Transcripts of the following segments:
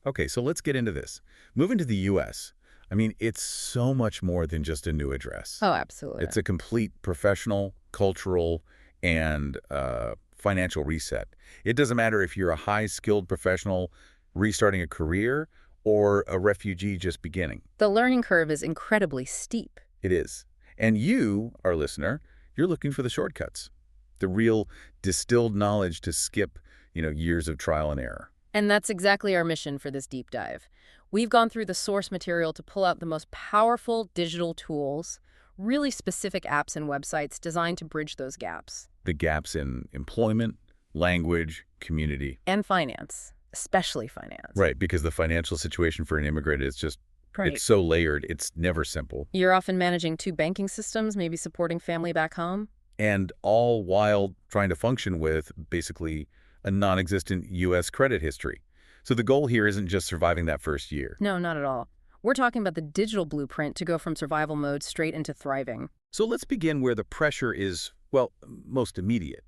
Okay, so let's get into this. Moving to the U.S., I mean, it's so much more than just a new address. Oh, absolutely. It's a complete professional, cultural, and financial reset. It doesn't matter if you're a high-skilled professional restarting a career or a refugee just beginning. The learning curve is incredibly steep. It is. And you, our listener, you're looking for the shortcuts, the real distilled knowledge to skip, years of trial and error. And that's exactly our mission for this deep dive. We've gone through the source material to pull out the most powerful digital tools, really specific apps and websites designed to bridge those gaps. The gaps in employment, language, community. And finance, especially finance. Right, because the financial situation for an immigrant is just, Right. it's so layered, it's never simple. You're often managing two banking systems, maybe supporting family back home. And all while trying to function with basically a non-existent U.S. credit history. So the goal here isn't just surviving that first year. No, not at all. We're talking about the digital blueprint to go from survival mode straight into thriving. So let's begin where the pressure is, well, most immediate.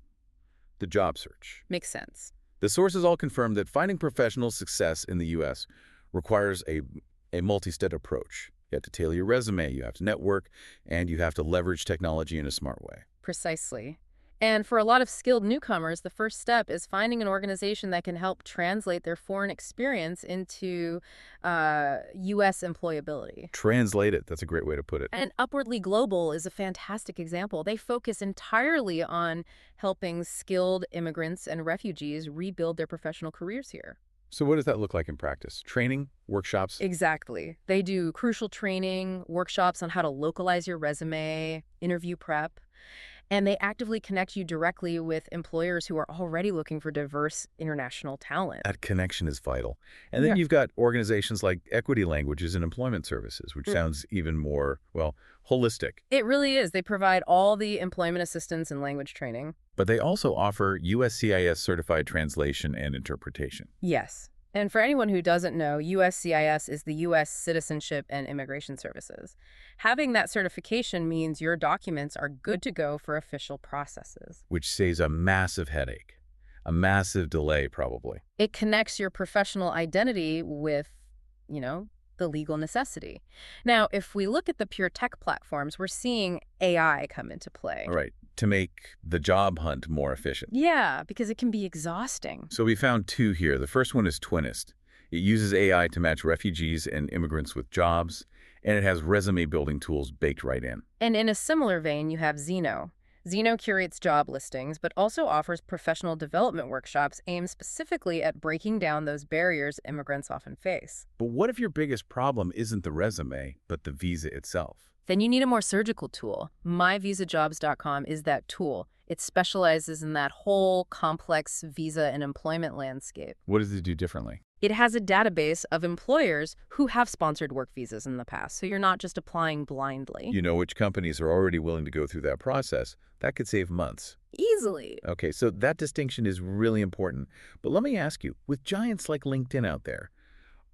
The job search. Makes sense. The sources all confirm that finding professional success in the U.S. requires a multi-step approach. You have to tailor your resume, you have to network, and you have to leverage technology in a smart way. Precisely. And for a lot of skilled newcomers, the first step is finding an organization that can help translate their foreign experience into U.S. employability. Translate it. That's a great way to put it. And Upwardly Global is a fantastic example. They focus entirely on helping skilled immigrants and refugees rebuild their professional careers here. So what does that look like in practice? Training? Workshops? Exactly. They do crucial training, workshops on how to localize your resume, interview prep. And they actively connect you directly with employers who are already looking for diverse international talent. That connection is vital. And then Yeah. you've got organizations like Equity Languages and Employment Services, which sounds even more, well, holistic. It really is. They provide all the employment assistance and language training. But they also offer USCIS certified translation and interpretation. Yes. And for anyone who doesn't know, USCIS is the U.S. Citizenship and Immigration Services. Having that certification means your documents are good to go for official processes. Which saves a massive headache, a massive delay probably. It connects your professional identity with, the legal necessity. Now, if we look at the pure tech platforms, we're seeing AI come into play. All right, to make the job hunt more efficient. Yeah, because it can be exhausting. So we found two here. The first one is Twinist. It uses AI to match refugees and immigrants with jobs, and it has resume building tools baked right in. And in a similar vein, you have Zeno. Zeno curates job listings, but also offers professional development workshops aimed specifically at breaking down those barriers immigrants often face. But what if your biggest problem isn't the resume, but the visa itself? Then you need a more surgical tool. MyVisaJobs.com is that tool. It specializes in that whole complex visa and employment landscape. What does it do differently? It has a database of employers who have sponsored work visas in the past, so you're not just applying blindly. You know which companies are already willing to go through that process. That could save months. Easily. Okay, so that distinction is really important. But let me ask you, with giants like LinkedIn out there,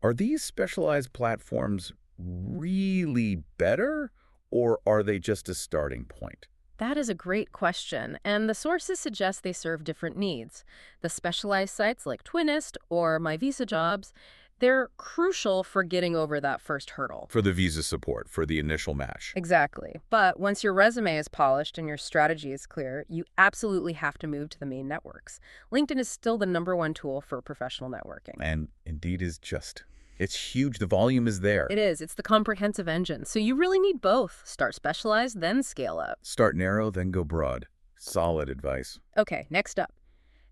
are these specialized platforms really better, or are they just a starting point? That is a great question, and the sources suggest they serve different needs. The specialized sites like Twinist or MyVisaJobs, they're crucial for getting over that first hurdle. For the visa support, for the initial match. Exactly. But once your resume is polished and your strategy is clear, you absolutely have to move to the main networks. LinkedIn is still the #1 tool for professional networking. And Indeed is just... It's huge. The volume is there. It is. It's the comprehensive engine. So you really need both. Start specialized, then scale up. Start narrow, then go broad. Solid advice. Okay, next up.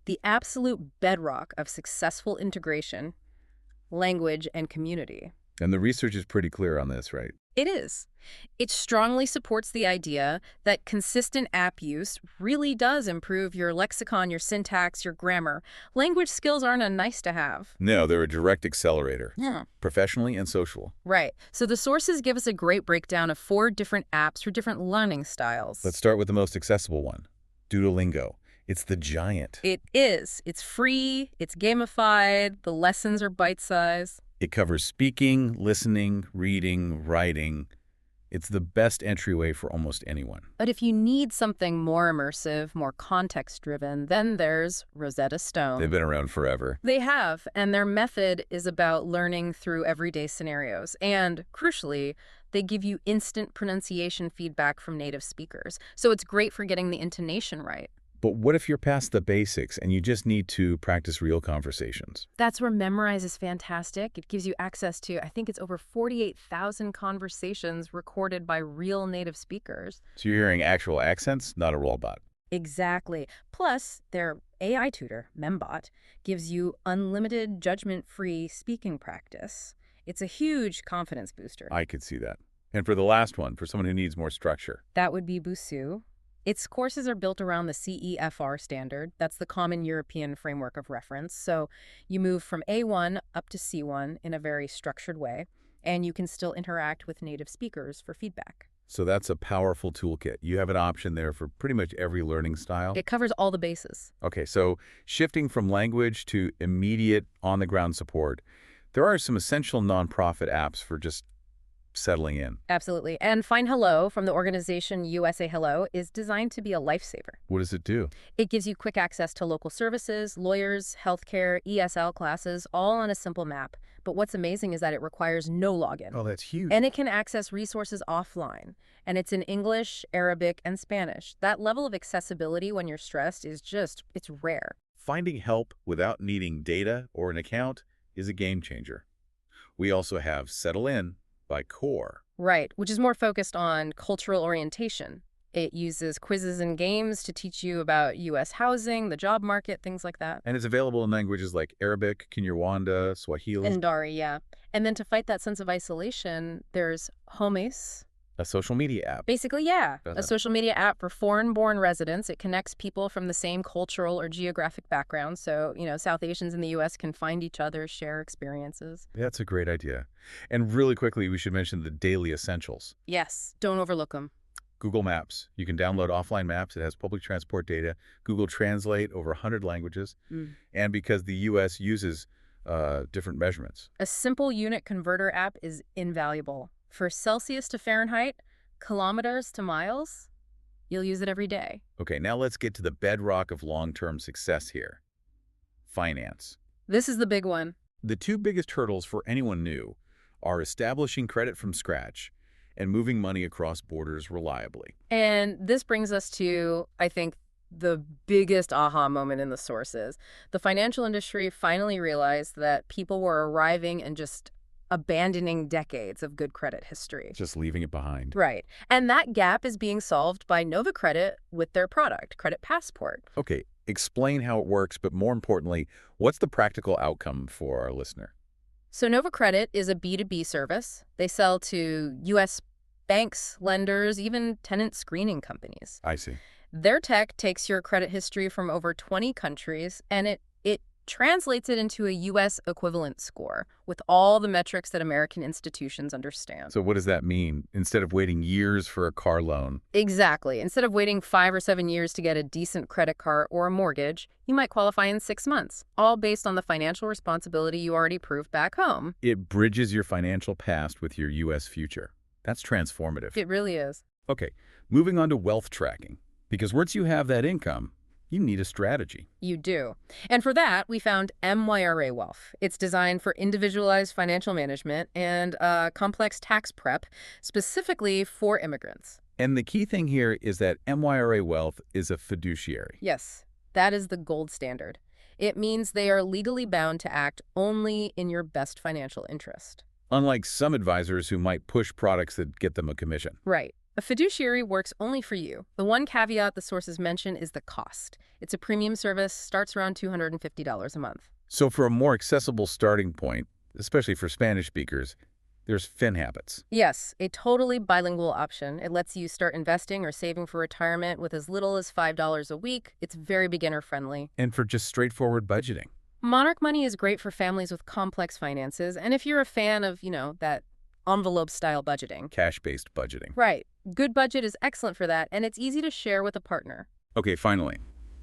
The absolute bedrock of successful integration, language, and community. And the research is pretty clear on this, right? It is. It strongly supports the idea that consistent app use really does improve your lexicon, your syntax, your grammar. Language skills aren't a nice to have. No, they're a direct accelerator. Yeah. Professionally and social. Right. So the sources give us a great breakdown of 4 different apps for different learning styles. Let's start with the most accessible one, Duolingo. It's the giant. It is. It's free. It's gamified. The lessons are bite-sized. It covers speaking, listening, reading, writing. It's the best entryway for almost anyone. But if you need something more immersive, more context-driven, then there's Rosetta They've Stone. been around forever. They have, and their method is about learning through everyday scenarios. And, crucially, they give you instant pronunciation feedback from native speakers. So it's great for getting the intonation right. But what if you're past the basics and you just need to practice real conversations? That's where Memrise is fantastic. It gives you access to, I think it's over 48,000 conversations recorded by real native speakers. So you're hearing actual accents, not a robot. Exactly. Plus, their AI tutor, Membot, gives you unlimited judgment-free speaking practice. It's a huge confidence booster. I could see that. And for the last one, for someone who needs more structure. That would be Busuu. Its courses are built around the CEFR standard. That's the Common European Framework of Reference. So you move from A1 up to C1 in a very structured way, and you can still interact with native speakers for feedback. So that's a powerful toolkit. You have an option there for pretty much every learning style. It covers all the bases. Okay, so shifting from language to immediate on-the-ground support, there are some essential nonprofit apps for just settling in. Absolutely. And Find Hello from the organization USA Hello is designed to be a lifesaver. What does it do? It gives you quick access to local services, lawyers, healthcare, ESL classes, all on a simple map. But what's amazing is that it requires no login. Oh, that's huge. And it can access resources offline. And it's in English, Arabic, and Spanish. That level of accessibility when you're stressed is it's rare. Finding help without needing data or an account is a game changer. We also have Settle In by Core. Right, which is more focused on cultural orientation. It uses quizzes and games to teach you about U.S. housing, the job market, things like that. And it's available in languages like Arabic, Kinyarwanda, Swahili. And Dari, yeah. And then to fight that sense of isolation, there's Homes. A social media app. Basically, yeah, Uh-huh. a social media app for foreign-born residents. It connects people from the same cultural or geographic background. So, South Asians in the U.S. can find each other, share experiences. That's a great idea. And really quickly, we should mention the daily essentials. Yes, don't overlook them. Google Maps. You can download offline maps. It has public transport data. Google Translate, over 100 languages. And because the U.S. uses different measurements. A simple unit converter app is invaluable. For Celsius to Fahrenheit, kilometers to miles, you'll use it every day. Okay, now let's get to the bedrock of long-term success here. Finance. This is the big one. The two biggest hurdles for anyone new are establishing credit from scratch and moving money across borders reliably. And this brings us to, I think, the biggest aha moment in the sources. The financial industry finally realized that people were arriving and just abandoning decades of good credit history. Just leaving it behind. Right. And that gap is being solved by Nova Credit with their product, Credit Passport. Okay, explain how it works, but more importantly, what's the practical outcome for our listener? So Nova Credit is a B2B service. They sell to U.S. banks, lenders, even tenant screening companies. I see. Their tech takes your credit history from over 20 countries, and it translates it into a U.S. equivalent score with all the metrics that American institutions understand. So what does that mean? Instead of waiting years for a car loan? Exactly. Instead of waiting 5 or 7 years to get a decent credit card or a mortgage, you might qualify in 6 months, all based on the financial responsibility you already proved back home. It bridges your financial past with your U.S. future. That's transformative. It really is. Okay, moving on to wealth tracking. Because once you have that income, you need a strategy. You do. And for that, we found MYRA Wealth. It's designed for individualized financial management and complex tax prep, specifically for immigrants. And the key thing here is that MYRA Wealth is a fiduciary. Yes, that is the gold standard. It means they are legally bound to act only in your best financial interest. Unlike some advisors who might push products that get them a commission. Right. A fiduciary works only for you. The one caveat the sources mention is the cost. It's a premium service, starts around $250 a month. So for a more accessible starting point, especially for Spanish speakers, there's FinHabits. Yes, a totally bilingual option. It lets you start investing or saving for retirement with as little as $5 a week. It's very beginner-friendly. And for just straightforward budgeting. Monarch Money is great for families with complex finances, and if you're a fan of, that envelope-style budgeting. Cash-based budgeting. Right. Good Budget is excellent for that, and it's easy to share with a partner. Okay, finally,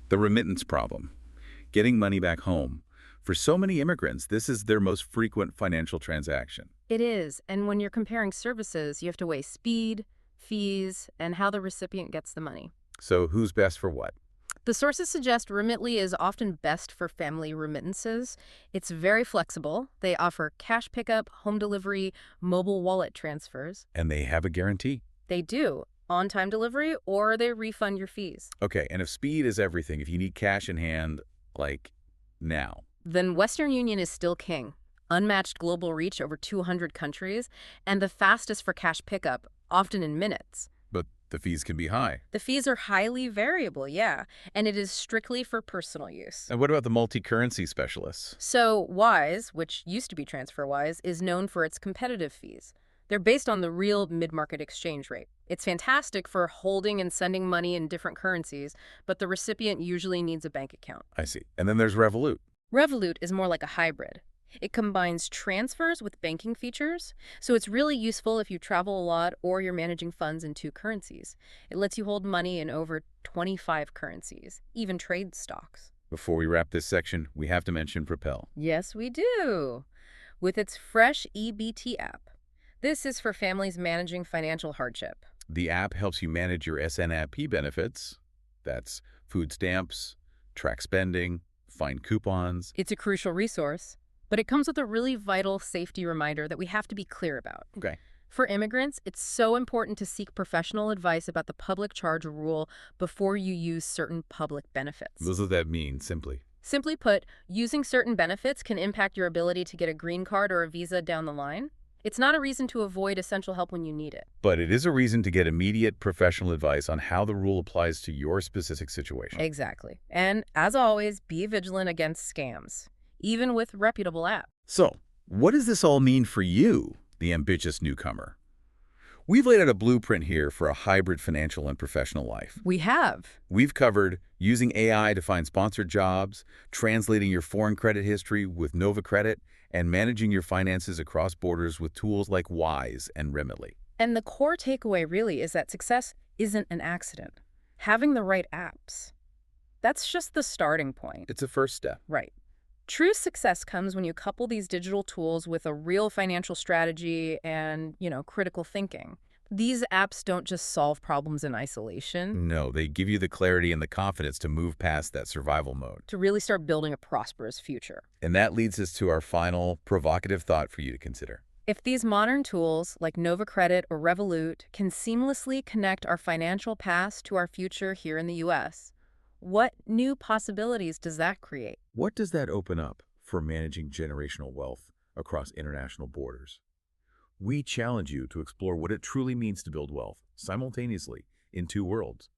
the remittance problem. Getting money back home. For so many immigrants, this is their most frequent financial transaction. It is, and when you're comparing services, you have to weigh speed, fees, and how the recipient gets the money. So who's best for what? The sources suggest Remitly is often best for family remittances. It's very flexible. They offer cash pickup, home delivery, mobile wallet transfers. And they have a guarantee. They do on-time delivery, or they refund your fees. Okay, and if speed is everything, if you need cash in hand, like now. Then Western Union is still king. Unmatched global reach over 200 countries, and the fastest for cash pickup, often in minutes. But the fees can be high. The fees are highly variable, yeah, and it is strictly for personal use. And what about the multi-currency specialists? So Wise, which used to be TransferWise, is known for its competitive fees. They're based on the real mid-market exchange rate. It's fantastic for holding and sending money in different currencies, but the recipient usually needs a bank account. I see. And then there's Revolut. Revolut is more like a hybrid. It combines transfers with banking features, so it's really useful if you travel a lot or you're managing funds in two currencies. It lets you hold money in over 25 currencies, even trade stocks. Before we wrap this section, we have to mention Propel. Yes, we do. With its fresh EBT app. This is for families managing financial hardship. The app helps you manage your SNAP benefits. That's food stamps, track spending, find coupons. It's a crucial resource, but it comes with a really vital safety reminder that we have to be clear about. Okay. For immigrants, it's so important to seek professional advice about the public charge rule before you use certain public benefits. What does that mean, simply? Simply put, using certain benefits can impact your ability to get a green card or a visa down the line. It's not a reason to avoid essential help when you need it. But it is a reason to get immediate professional advice on how the rule applies to your specific situation. Exactly. And as always, be vigilant against scams, even with reputable apps. So, what does this all mean for you, the ambitious newcomer? We've laid out a blueprint here for a hybrid financial and professional life. We have. We've covered using AI to find sponsored jobs, translating your foreign credit history with Nova Credit, and managing your finances across borders with tools like Wise and Remitly. And the core takeaway really is that success isn't an accident. Having the right apps, that's just the starting point. It's a first step. Right. True success comes when you couple these digital tools with a real financial strategy and, critical thinking. These apps don't just solve problems in isolation. No, they give you the clarity and the confidence to move past that survival mode. To really start building a prosperous future. And that leads us to our final provocative thought for you to consider. If these modern tools, like Nova Credit or Revolut, can seamlessly connect our financial past to our future here in the U.S., what new possibilities does that create? What does that open up for managing generational wealth across international borders? We challenge you to explore what it truly means to build wealth simultaneously in two worlds.